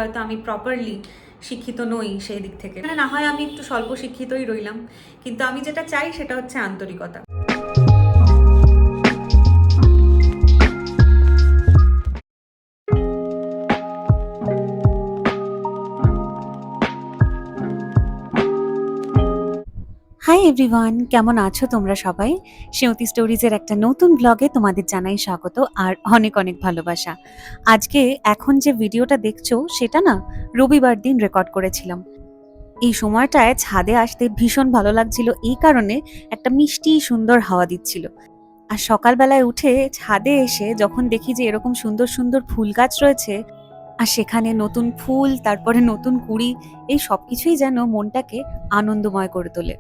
হয়তো আমি প্রপারলি শিক্ষিত নই সেই দিক থেকে, না হয় আমি একটু স্বল্প শিক্ষিতই রইলাম, কিন্তু আমি যেটা চাই সেটা হচ্ছে আন্তরিকতা। হাই এভরিওয়ান, কেমন আছো তোমরা সবাই? সেঁওতি স্টোরিজের একটা নতুন ব্লগে তোমাদের জানাই স্বাগত আর অনেক অনেক ভালোবাসা। আজকে এখন যে ভিডিওটা দেখছো সেটা না রবিবার দিন রেকর্ড করেছিলাম। এই সময়টায় ছাদে আসতে ভীষণ ভালো লাগছিল, এই কারণে একটা মিষ্টি সুন্দর হাওয়া দিচ্ছিল। আর সকালবেলায় উঠে ছাদে এসে যখন দেখি যে এরকম সুন্দর সুন্দর ফুল গাছ রয়েছে আর সেখানে নতুন ফুল, তারপরে নতুন কুঁড়ি, এই সবকিছুই যেন মনটাকে আনন্দময় করে তোলে।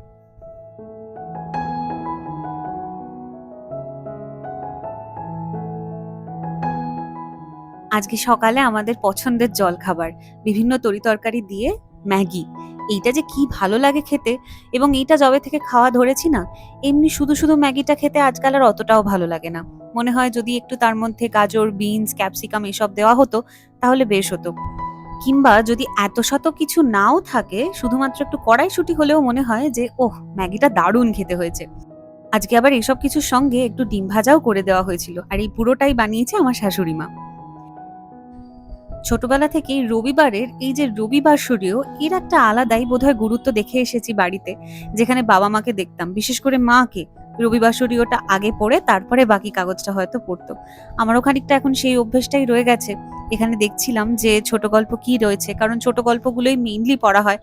আজকে সকালে আমাদের পছন্দের জলখাবার বিভিন্ন তরিতরকারি দিয়ে ম্যাগি। এইটা যে কি ভালো লাগে খেতে, এবং এইটা যবে থেকে খাওয়া ধরেছি না, এমনি শুধু শুধু ম্যাগিটা খেতে আজকাল আর অতটাও ভালো লাগে না। মনে হয় যদি একটু তার মধ্যে গাজর, বিনস, ক্যাপসিকাম এসব দেওয়া হতো তাহলে বেশ হতো। কিংবা যদি এত শত কিছু নাও থাকে, শুধুমাত্র একটু কড়াইশুঁটি হলেও মনে হয় যে ওহ, ম্যাগিটা দারুণ খেতে হয়েছে। আজকে আবার এইসব কিছুর সঙ্গে একটু ডিম ভাজাও করে দেওয়া হয়েছিল, আর এই পুরোটাই বানিয়েছে আমার শাশুড়ি মা। ছোটবেলা থেকেই রবিবারের এই যে রবিবাসরীয়, এর একটা আলাদাই বোধহয় গুরুত্ব দেখে এসেছি বাড়িতে। যেখানে বাবা মাকে দেখতাম, বিশেষ করে মাকে রবিবাসরীয়টা আগে পড়ে তারপরে বাকি কাগজটা হয়তো পড়তো। আমারও খানিকটা এখন সেই অভ্যেসটাই রয়ে গেছে। এখানে দেখছিলাম যে ছোট গল্প কি রয়েছে, কারণ ছোট গল্পগুলোই মেইনলি পড়া হয়।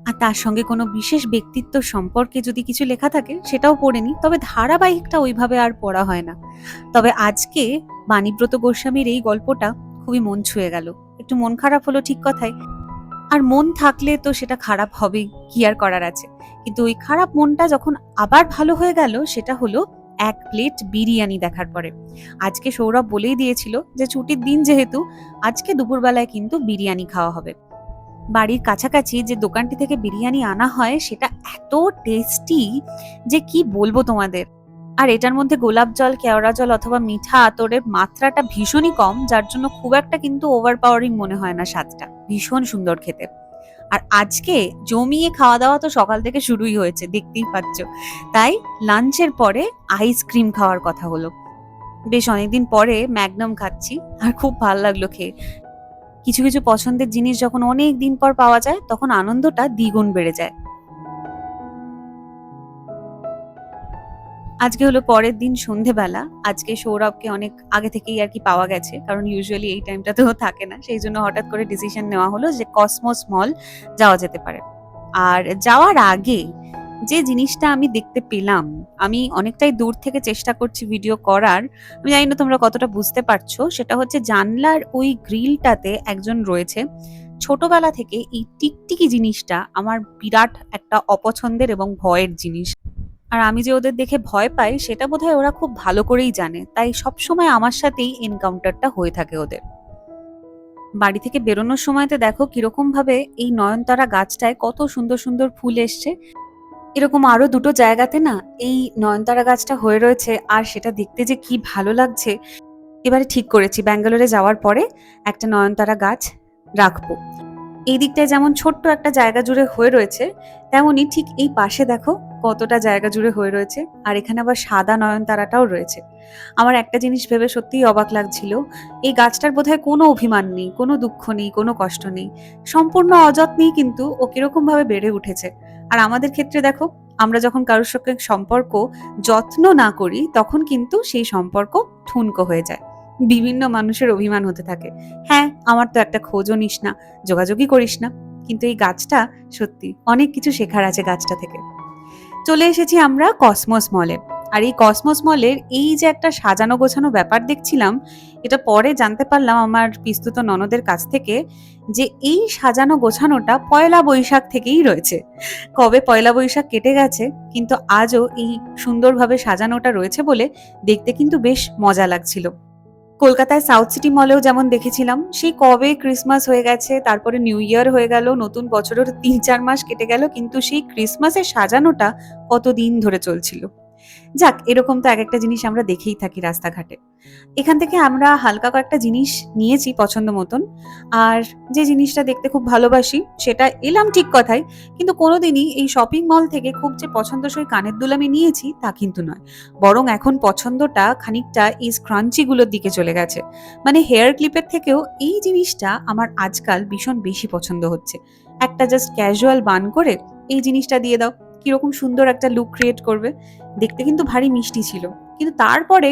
আর তার সঙ্গে কোনো বিশেষ ব্যক্তিত্ব সম্পর্কে যদি কিছু লেখা থাকে সেটাও পড়ে নি, তবে ধারাবাহিকটা ওইভাবে আর পড়া হয় না। তবে আজকে বাণীব্রত গোস্বামীর এই গল্পটা খুবই মন ছুঁয়ে গেল। একটু মন খারাপ হলো ঠিক কথাই, আর মন থাকলে তো সেটা খারাপ হবেই, কি আর করার আছে। কিন্তু ওই খারাপ মনটা যখন আবার ভালো হয়ে গেল, সেটা হলো এক প্লেট বিরিয়ানি দেখার পরে। আজকে সৌরভ বলেই দিয়েছিল যে ছুটির দিন যেহেতু, আজকে দুপুরবেলায় কিন্তু বিরিয়ানি খাওয়া হবে। বাড়ির কাছাকাছি যে দোকানটি থেকে বিরিয়ানি আনা হয় সেটা এত টেস্টি যে কি বলবো তোমাদের। আর এটার মধ্যে গোলাপ জল, কেওড়া জল অথবা মিঠা আতরের মাত্রাটা ভীষণই কম, যার জন্য খুব একটা কিন্তু ওভার পাওয়ারিং মনে হয় না স্বাদটা। ভীষণ সুন্দর খেতে। আর আজকে জমিয়ে খাওয়া দাওয়া তো সকাল থেকে শুরুই হয়েছে, দেখতেই পাচ্ছ। তাই লাঞ্চের পরে আইসক্রিম খাওয়ার কথা হলো। বেশ অনেকদিন পরে ম্যাগনাম খাচ্ছি, আর খুব ভালো লাগলো খেয়ে। কিছু কিছু পছন্দের জিনিস যখন অনেক দিন পর পাওয়া যায় তখন আনন্দটা দ্বিগুণ বেড়ে যায়। আজকে হলো পরের দিন সন্ধেবেলা। আজকে সৌরভকে অনেক আগে থেকেই আর কি পাওয়া গেছে, কারণ ইউজুয়ালি এই টাইমটাতেও থাকে না। সেই জন্য হঠাৎ করে ডিসিশন নেওয়া হলো যে কসমোস মল যাওয়া যেতে পারে। আর যাওয়ার আগে যে জিনিসটা আমি দেখতে পেলাম, আমি অনেকটাই দূর থেকে চেষ্টা করছি ভিডিও করার, আমি জানি না তোমরা কতটা বুঝতে পারছো। সেটা হচ্ছে জানলার ওই গ্রিলটাতে একজন রয়েছে। ছোটবেলা থেকে এই টিকটিকি জিনিসটা আমার বিরাট একটা অপছন্দের এবং ভয়ের জিনিস। আর আমি যে ওদের দেখে ভয় পাই সেটা বোধহয় ওরা খুব ভালো করেই জানে, তাই সবসময় আমার সাথেই এনকাউন্টারটা হয়ে থাকে ওদের। বাড়ি থেকে বেরোনোর সময়তে দেখো কিরকম ভাবে এই নয়নতারা গাছটায় কত সুন্দর সুন্দর ফুল এসছে। এরকম আরো দুটো জায়গাতে না এই নয়নতারা গাছটা হয়ে রয়েছে, আর সেটা দেখতে যে কি ভালো লাগছে। এবারে ঠিক করেছি ব্যাঙ্গালোরে যাওয়ার পরে একটা নয়নতারা গাছ রাখবো। এই দিকটায় যেমন ছোট্ট একটা জায়গা জুড়ে হয়ে রয়েছে, তেমনি ঠিক এই পাশে দেখো কতটা জায়গা জুড়ে হয়ে রয়েছে। আর এখানে আবার সাদা নয়নতারাটাও রয়েছে। আমার একটা জিনিস ভেবে সত্যিই অবাক লাগছিল, এই গাছটার বোধহয় কোনো অভিমান নেই, কোনো দুঃখ নেই, কোনো কষ্ট নেই। সম্পূর্ণ অযত্নেই কিন্তু ও কিরকম ভাবে বেড়ে উঠেছে। আর আমাদের ক্ষেত্রে দেখো, আমরা যখন কারোর সঙ্গে সম্পর্ক যত্ন না করি তখন কিন্তু সেই সম্পর্ক ঠুনকো হয়ে যায়। বিভিন্ন মানুষের অভিমান হতে থাকে, হ্যাঁ আমার তো একটা খোঁজও নিস না, যোগাযোগই করিস না। কিন্তু এই গাছটা সত্যি অনেক কিছু শেখার আছে গাছটা থেকে। চলে এসেছি আমরা কসমোস মলে। আর এই কসমোস মলের এই যে একটা সাজানো গোছানো ব্যাপার দেখছিলাম, এটা পরে জানতে পারলাম আমার পিস্তুত ননদের কাছ থেকে, যে এই সাজানো গোছানোটা পয়লা বৈশাখ থেকেই রয়েছে। কবে পয়লা বৈশাখ কেটে গেছে, কিন্তু আজও এই সুন্দরভাবে সাজানোটা রয়েছে বলে দেখতে কিন্তু বেশ মজা লাগছিল। কলকাতায় সাউথ সিটি মলেও যেমন দেখেছিলাম, সেই কবে ক্রিসমাস হয়ে গেছে, তারপরে নিউ ইয়ার হয়ে গেল, নতুন বছরের ৩-৪ মাস কেটে গেল, কিন্তু সেই ক্রিসমাসের সাজানোটা কতদিন ধরে চলছিল। যাক, এরকম তো এক একটা জিনিস আমরা দেখেই থাকি রাস্তাঘাটে। এখান থেকে আমরা হালকা কয়েকটা জিনিস নিয়েছি পছন্দ মতন। আর যে জিনিসটা দেখতে খুব ভালোবাসি সেটা এলাম ঠিক কথাই, কিন্তু কোনোদিনই এই শপিং মল থেকে খুব যে পছন্দসই কানের দুল আমি নিয়েছি তা কিন্তু নয়। বরং এখন পছন্দটা খানিকটা এই স্ক্রাঞ্চিগুলোর দিকে চলে গেছে। মানে হেয়ার ক্লিপের থেকেও এই জিনিসটা আমার আজকাল ভীষণ বেশি পছন্দ হচ্ছে। একটা জাস্ট ক্যাজুয়াল বান করে এই জিনিসটা দিয়ে দাও, কিরকম সুন্দর একটা লুক ক্রিয়েট করবে। দেখতে কিন্তু ভারী মিষ্টি ছিল, কিন্তু তারপরে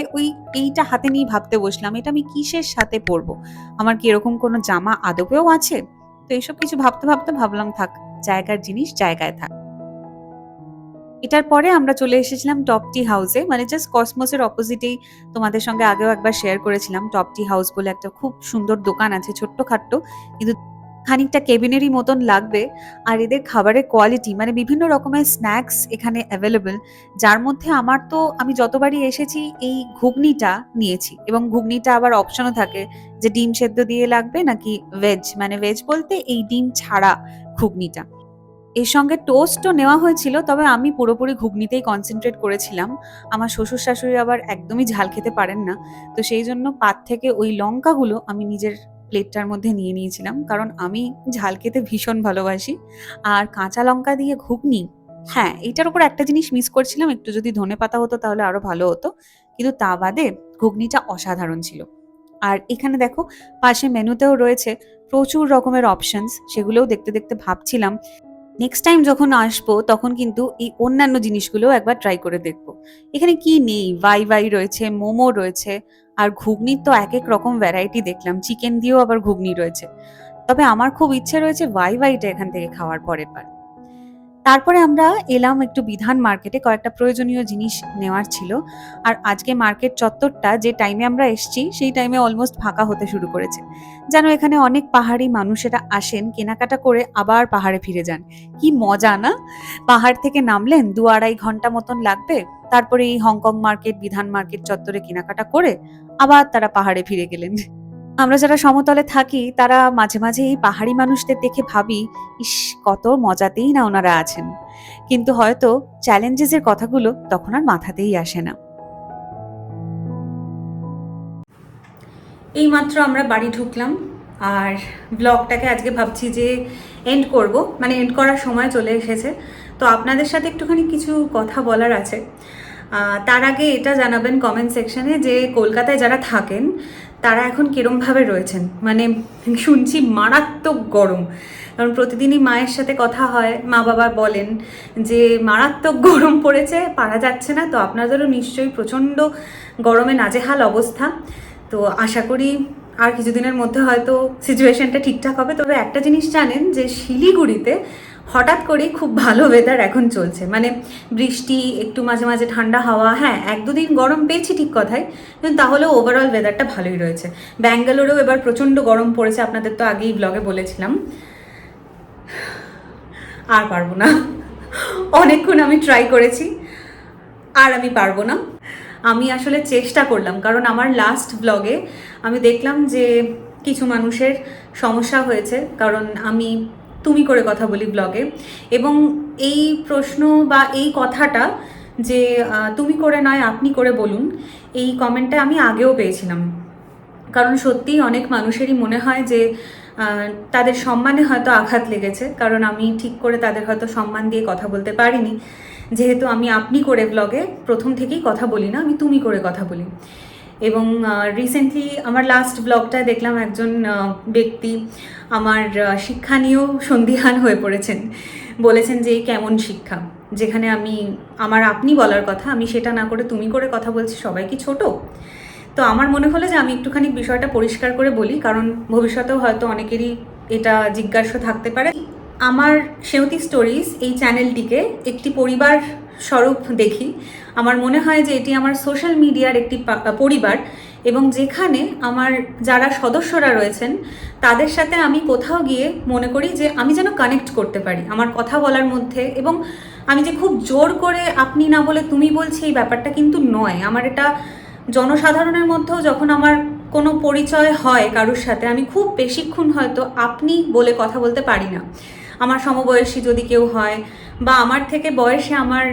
এইটা হাতে নিয়ে ভাবতে বসলাম, এটা আমি কিসের সাথে পরবো, আমার কি এরকম কোনো জামা আদপেও আছে? তো এইসব কিছু ভাবতে ভাবতে ভাবলাম থাক, জায়গার জিনিস জায়গায় থাক। এটার পরে আমরা চলে এসেছিলাম টপ টি হাউসে, মানে জাস্ট কসমোসের অপোজিটেই। তোমাদের সঙ্গে আগেও একবার শেয়ার করেছিলাম, টপ টি হাউস বলে একটা খুব সুন্দর দোকান আছে, ছোট্ট খাট্ট, কিন্তু খানিকটা কেবিনেরই মতন লাগবে। আর এদের খাবারের কোয়ালিটি, মানে বিভিন্ন রকমের স্ন্যাক্স এখানে অ্যাভেলেবল, যার মধ্যে আমি যতবারই এসেছি এই ঘুগনিটা নিয়েছি, এবং ঘুগনিটা আবার অপশনও থাকে যে ডিম সেদ্ধ দিয়ে লাগবে নাকি ভেজ, মানে ভেজ বলতে এই ডিম ছাড়া ঘুগনিটা। এর সঙ্গে টোস্টও নেওয়া হয়েছিল, তবে আমি পুরোপুরি ঘুগনিতেই কনসেন্ট্রেট করেছিলাম। আমার শ্বশুর শাশুড়ি আবার একদমই ঝাল খেতে পারেন না, তো সেই জন্য পাত থেকে ওই লঙ্কাগুলো আমি নিজের প্লেটটার মধ্যে নিয়ে নিয়েছিলাম, কারণ আমি ঝাল খেতে ভীষণ ভালোবাসি। আর কাঁচা লঙ্কা দিয়ে ঘুগনি, হ্যাঁ, এইটার উপর একটা জিনিস মিস করছিলাম, একটু যদি ধনেপাতা হতো তাহলে আরো ভালো হতো, কিন্তু তা বাদে ঘুগনিটা অসাধারণ ছিল। আর এখানে দেখো পাশে মেনুতেও রয়েছে প্রচুর রকমের অপশনস, সেগুলোও দেখতে দেখতে ভাবছিলাম নেক্সট টাইম যখন আসবো তখন কিন্তু এই অন্যান্য জিনিসগুলো একবার ট্রাই করে দেখবো। এখানে কি নেই, ভাই ভাই রয়েছে, মোমো রয়েছে, আর ঘুগনির তো এক এক রকম ভ্যারাইটি দেখলাম, চিকেন দিয়েও আবার ঘুগনি রয়েছে। তবে আমার খুব ইচ্ছে রয়েছে ভাই ভাইটা এখান থেকে খাওয়ার পরের বার। তারপরে আমরা এলাম একটু বিধান মার্কেটে, কয়েকটা প্রয়োজনীয় জিনিস নেওয়ার ছিল। আর আজকে মার্কেট চত্বরটা যে টাইমে আমরা এসেছি সেই টাইমে অলমোস্ট ফাঁকা হতে শুরু করেছে। যেন এখানে অনেক পাহাড়ি মানুষেরা আসেন, কেনাকাটা করে আবার পাহাড়ে ফিরে যান। কি মজা না! পাহাড় থেকে নামলেন, 2-2.5 ঘন্টা মতন লাগবে, তারপরে এই হংকং মার্কেট, বিধান মার্কেট চত্বরে কেনাকাটা করে আবার তারা পাহাড়ে ফিরে গেলেন। আমরা যারা সমতলে থাকি তারা মাঝে মাঝে এই পাহাড়ি মানুষদের দেখে ভাবি, ইস, কত মজাতেই না ওনারা আছেন। কিন্তু হয়তো চ্যালেঞ্জেসের কথাগুলো তখন আর মাথাতেই আসে না। এইমাত্র আমরা বাড়ি ঢুকলাম, আর ব্লগটাকে আজকে ভাবছি যে এন্ড করব, মানে এন্ড করার সময় চলে এসেছে। তো আপনাদের সাথে একটুখানি কিছু কথা বলার আছে। তার আগে এটা জানাবেন কমেন্ট সেকশনে যে কলকাতায় যারা থাকেন তারা এখন কিরমভাবে রয়েছেন। মানে শুনছি মারাত্মক গরম, কারণ প্রতিদিনই মায়ের সাথে কথা হয়, মা বাবা বলেন যে মারাত্মক গরম পড়েছে, পারা যাচ্ছে না। তো আপনাদেরও নিশ্চয়ই প্রচণ্ড গরমে নাজেহাল অবস্থা। তো আশা করি আর কিছুদিনের মধ্যে হয়তো সিচুয়েশনটা ঠিকঠাক হবে। তবে একটা জিনিস জানেন যে শিলিগুড়িতে হঠাৎ করেই খুব ভালো ওয়েদার এখন চলছে, মানে বৃষ্টি, একটু মাঝে মাঝে ঠান্ডা হাওয়া। হ্যাঁ, 1-2 দিন গরম পেয়েছি ঠিক কথাই, কিন্তু তাহলেও ওভারঅল ওয়েদারটা ভালোই রয়েছে। ব্যাঙ্গালোরেও এবার প্রচণ্ড গরম পড়েছে, আপনাদের তো আগেই ব্লগে বলেছিলাম। আর পারবো না, অনেকক্ষণ আমি ট্রাই করেছি, আর আমি পারবো না। আমি আসলে চেষ্টা করলাম, কারণ আমার লাস্ট ব্লগে আমি দেখলাম যে কিছু মানুষের সমস্যা হয়েছে, কারণ আমি তুমি করে কথা বলি ব্লগে, এবং এই প্রশ্ন বা এই কথাটা যে তুমি করে নয় আপনি করে বলুন, এই কমেন্টটা আমি আগেও পেয়েছিলাম। কারণ সত্যিই অনেক মানুষেরই মনে হয় যে তাদের সম্মানে হয়তো আঘাত লেগেছে, কারণ আমি ঠিক করে তাদের হয়তো সম্মান দিয়ে কথা বলতে পারিনি। যেহেতু আমি আপনি করে ব্লগে প্রথম থেকেই কথা বলি না, আমি তুমি করে কথা বলি। এবং রিসেন্টলি আমার লাস্ট ব্লগটায় দেখলাম একজন ব্যক্তি আমার শিক্ষা নিয়েও সন্দিহান হয়ে পড়েছেন, বলেছেন যে কেমন শিক্ষা, যেখানে আমি আমার আপনি বলার কথা আমি সেটা না করে তুমি করে কথা বলছি, সবাই কি ছোট? তো আমার মনে হলো যে আমি একটুখানি বিষয়টা পরিষ্কার করে বলি, কারণ ভবিষ্যতেও হয়তো অনেকেরই এটা জিজ্ঞাসা থাকতে পারে। আমার সেউতি স্টোরিজ এই চ্যানেলটিকে একটি পরিবার স্বরূপ দেখি। আমার মনে হয় যে এটি আমার সোশ্যাল মিডিয়ার একটি পরিবার, এবং যেখানে আমার যারা সদস্যরা রয়েছেন তাদের সাথে আমি কোথাও গিয়ে মনে করি যে আমি যেন কানেক্ট করতে পারি আমার কথা বলার মধ্যে। এবং আমি যে খুব জোর করে আপনি না বলে তুমি বলছি, এই ব্যাপারটা কিন্তু নয়। আমার এটা জনসাধারণের মধ্যেও যখন আমার কোনো পরিচয় হয় কারোর সাথে, আমি খুব বেশিক্ষণ হয়তো আপনি বলে কথা বলতে পারি না। আমার সমবয়সী যদি কেউ হয় বা আমার থেকে বয়সে আমার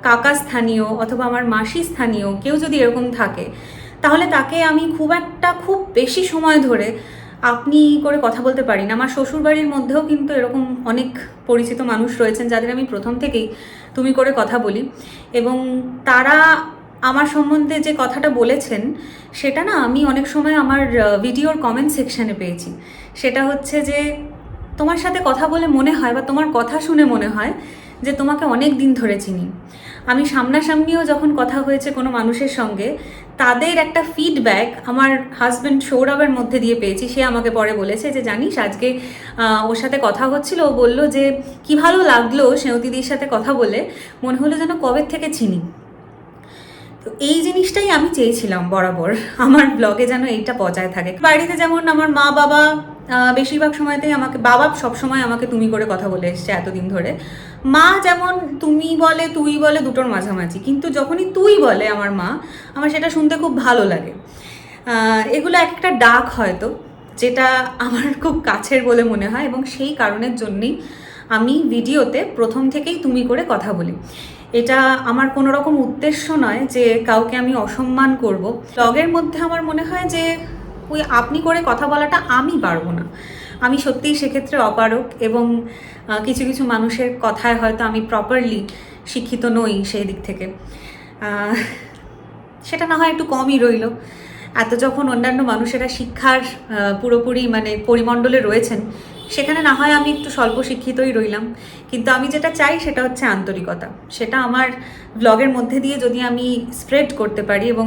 কাকা স্থানীয় অথবা আমার মাসি স্থানীয় কেউ যদি এরকম থাকে, তাহলে তাকে আমি খুব বেশি সময় ধরে আপনি করে কথা বলতে পারি না। আমার শ্বশুরবাড়ির মধ্যেও কিন্তু এরকম অনেক পরিচিত মানুষ রয়েছেন যাদের আমি প্রথম থেকেই তুমি করে কথা বলি, এবং তারা আমার সম্বন্ধে যে কথাটা বলেছেন সেটা না আমি অনেক সময় আমার ভিডিওর কমেন্ট সেকশানে পেয়েছি। সেটা হচ্ছে যে তোমার সাথে কথা বলে মনে হয় বা তোমার কথা শুনে মনে হয় যে তোমাকে অনেক দিন ধরে চিনি। আমি সামনাসামনিও যখন কথা হয়েছে কোনো মানুষের সঙ্গে, তাদের একটা ফিডব্যাক আমার হাজব্যান্ড সৌরভের মধ্যে দিয়ে পেয়েছি। সে আমাকে পরে বলেছে যে জানিস আজকে ওর সাথে কথা হচ্ছিল, ও বললো যে কি ভালো লাগলো সেঁউতিদির সাথে কথা বলে, মনে হলো যেন কবে থেকে চিনি। তো এই জিনিসটাই আমি চেয়েছিলাম বরাবর আমার ব্লগে যেন এইটা বজায় থাকে। বাড়িতে যেমন আমার মা বাবা বেশিরভাগ সময়তেই আমাকে, বাবা সবসময় আমাকে তুমি করে কথা বলে এসছে এতদিন ধরে। মা যেমন তুমি বলে তুই বলে দুটোর মাঝামাঝি, কিন্তু যখনই তুই বলে আমার মা, আমার সেটা শুনতে খুব ভালো লাগে। এগুলো একটা ডাক হয়তো, যেটা আমার খুব কাছের বলে মনে হয়, এবং সেই কারণের জন্যেই আমি ভিডিওতে প্রথম থেকেই তুমি করে কথা বলি। এটা আমার কোনো রকম উদ্দেশ্য নয় যে কাউকে আমি অসম্মান করব। ব্লগের মধ্যে আমার মনে হয় যে ওই আপনি করে কথা বলাটা আমি পারবো না। আমি সত্যিই সেক্ষেত্রে অপারক, এবং কিছু কিছু মানুষের কথায় হয়তো আমি প্রপারলি শিক্ষিত নই সেই দিক থেকে। সেটা না হয় একটু কমই রইল। এত যখন অন্যান্য মানুষেরা শিক্ষার পুরোপুরি মানে পরিমণ্ডলে রয়েছেন, সেখানে না হয় আমি একটু স্বল্প শিক্ষিতই রইলাম। কিন্তু আমি যেটা চাই সেটা হচ্ছে আন্তরিকতা। সেটা আমার ব্লগের মধ্যে দিয়ে যদি আমি স্প্রেড করতে পারি, এবং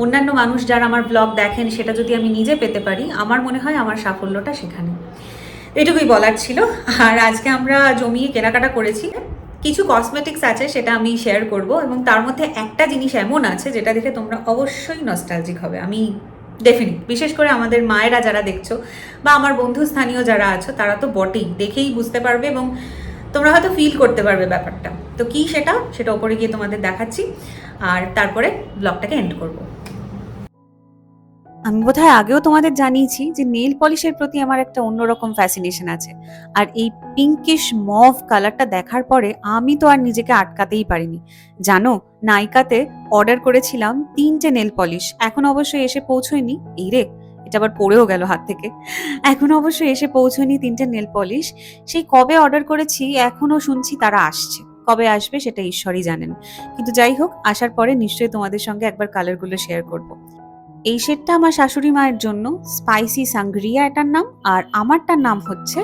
অন্যান্য মানুষ যারা আমার ব্লগ দেখেন সেটা যদি আমি নিজে পেতে পারি, আমার মনে হয় আমার সাফল্যটা সেখানে। এটুকুই বলার ছিল। আর আজকে আমরা জমিয়ে কেনাকাটা করেছি। কিছু কসমেটিক্স আছে সেটা আমি শেয়ার করব, এবং তার মধ্যে একটা জিনিস এমন আছে যেটা দেখে তোমরা অবশ্যই নস্টালজিক হবে। আমি ডেফিনিট, বিশেষ করে আমাদের মায়েরা যারা দেখছো বা আমার বন্ধু স্থানীয় যারা আছো তারা তো বটেই, দেখেই বুঝতে পারবে এবং তোমরা হয়তো ফিল করতে পারবে ব্যাপারটা। তো কি সেটা ওপরে গিয়ে তোমাদের দেখাচ্ছি, আর তারপরে ব্লগটাকে এন্ড করবো। আমি বোধহয় আগেও তোমাদের জানিয়েছি যে নেল পলিশের প্রতি আমার একটা অন্যরকম ফ্যাসিনেশন আছে, আর এই পিঙ্কিশ মভ কালারটা দেখার পরে আমি তো আর নিজেকে আটকাতেই পারিনি। জানো, নাইকাতে অর্ডার করেছিলাম 3টে নেল পলিশ, এখন অবশ্যই এসে পৌঁছয়নি। এই রে, এটা আবার পড়েও গেল হাত থেকে। এখন অবশ্যই এসে পৌঁছয়নি 3টে নেল পলিশ। সেই কবে অর্ডার করেছি, এখনো শুনছি তারা আসছে। কবে আসবে সেটা ঈশ্বরই জানেন। কিন্তু যাই হোক, আসার পরে নিশ্চয়ই তোমাদের সঙ্গে একবার কালারগুলো শেয়ার করবো। এই শেডটা আমার শাশুড়ি মায়ের জন্য, স্পাইসি সাংগ্রিয়া এটার নাম, আর আমারটার নাম হচ্ছে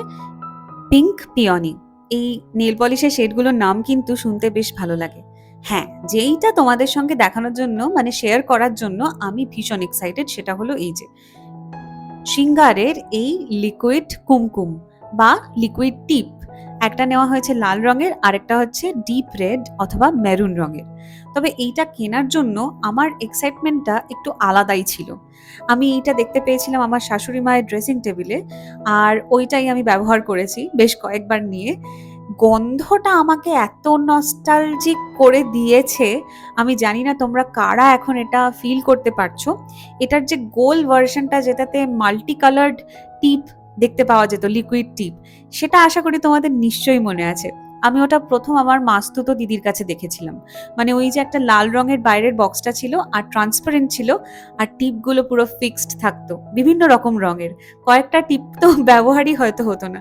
পিঙ্ক পিওনি। এই নেল পলিশের শেডগুলোর নাম কিন্তু শুনতে বেশ ভালো লাগে। হ্যাঁ, যেইটা তোমাদের সঙ্গে দেখানোর জন্য মানে শেয়ার করার জন্য আমি ভীষণ এক্সাইটেড, সেটা হলো এই যে শৃঙ্গারের এই লিকুইড কুমকুম বা লিকুইড টিপ। একটা নেওয়া হয়েছে লাল রঙের, আরেকটা হচ্ছে ডিপ রেড অথবা মেরুন রঙের। তবে এইটা কেনার জন্য আমার এক্সাইটমেন্টটা একটু আলাদাই ছিল। আমি এইটা দেখতে পেয়েছিলাম আমার শাশুড়ি মায়ের ড্রেসিং টেবিলে, আর ওইটাই আমি ব্যবহার করেছি বেশ কয়েকবার নিয়ে। গন্ধটা আমাকে এত নস্টালজিক করে দিয়েছে, আমি জানি না তোমরা কারা এখন এটা ফিল করতে পারছো। এটার যে গোল ভার্সনটা, যেটাতে মাল্টি কালার্ড টিপ দেখতে পাওয়া যেত, লিকুইড টিপ, সেটা আশা করি তোমাদের নিশ্চয়ই মনে আছে। আমি ওটা প্রথম আমার মাস্তুতো দিদির কাছে দেখেছিলাম। মানে ওই যে একটা লাল রঙের বাইরের বক্সটা ছিল আর ট্রান্সপারেন্ট ছিল, আর টিপগুলো পুরো ফিক্সড থাকতো বিভিন্ন রকম রঙের। কয়েকটা টিপ তো ব্যবহারই হয়তো হতো না,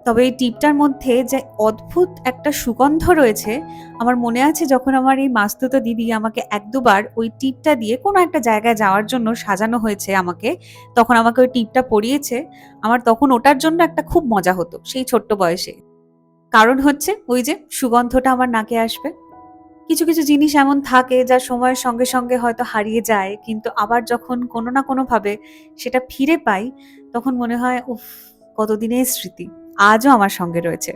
তবে এই টিপটার মধ্যে যে অদ্ভুত একটা সুগন্ধ রয়েছে। আমার মনে আছে যখন আমার এই মাস্তুতো দিদি আমাকে এক দুবার ওই টিপটা দিয়ে কোনো একটা জায়গায় যাওয়ার জন্য সাজানো হয়েছে আমাকে, তখন আমাকে ওই টিপটা পরিয়েছে। আমার তখন ওটার জন্য একটা খুব মজা হতো সেই ছোট্ট বয়সে। কারণ হচ্ছে ওই যে সুগন্ধটা আমার নাকে আসবে। কিছু কিছু জিনিস এমন থাকে যা সময়ের সঙ্গে সঙ্গে হয়তো হারিয়ে যায়, কিন্তু আবার যখন কোনো না কোনো ভাবে সেটা ফিরে পাই, তখন মনে হয় উফ, কতদিনের স্মৃতি আজও আমার সঙ্গে রয়েছে।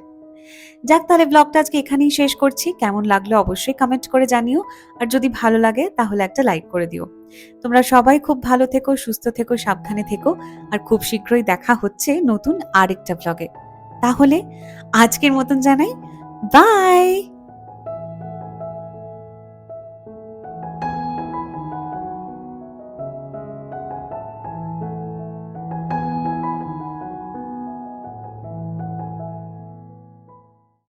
যাক, তাহলে ব্লগটা আজকে এখানেই শেষ করছি। কেমন লাগলো অবশ্যই কমেন্ট করে জানিও, আর যদি ভালো লাগে তাহলে একটা লাইক করে দিও। তোমরা সবাই খুব ভালো থেকো, সুস্থ থেকো, সাবধানে থেকো, আর খুব শীঘ্রই দেখা হচ্ছে নতুন আরেকটা ব্লগে। তাহলে আজকের মতন জানাই বাই।